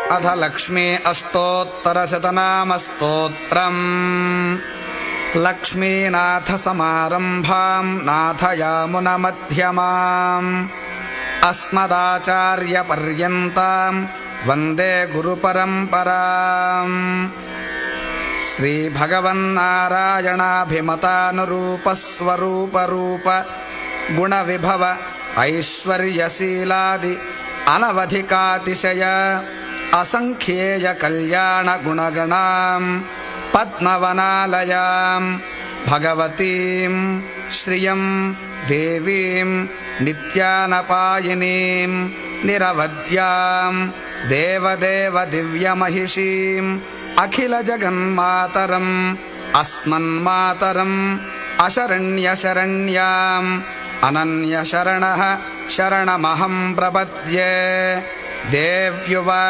अथ लक्ष्मी अष्टोत्तरशतनामस्तोत्रम्। लक्ष्मीनाथसमारम्भाम् नाथयामुनमध्यमाम् अस्मदाचार्यपर्यन्ताम् वन्दे गुरुपरम्पराम्। श्रीभगवन्नारायणाभिमतानुरूपस्वरूपरूप गुणविभव ऐश्वर्यशीलादि अनवधिकातिशय असङ्ख्येय कल्याणगुणगणाम् पद्मवनालयाम् भगवतीम् श्रियम् देवीम् नित्यानपायिनीम् निरवध्याम् देवदेव दिव्यमहिषीम् अखिलजगन्मातरम् अस्मन्मातरम् अशरण्यशरण्याम् अनन्यशरणः शरणमहं प्रपद्ये। देव्युवाच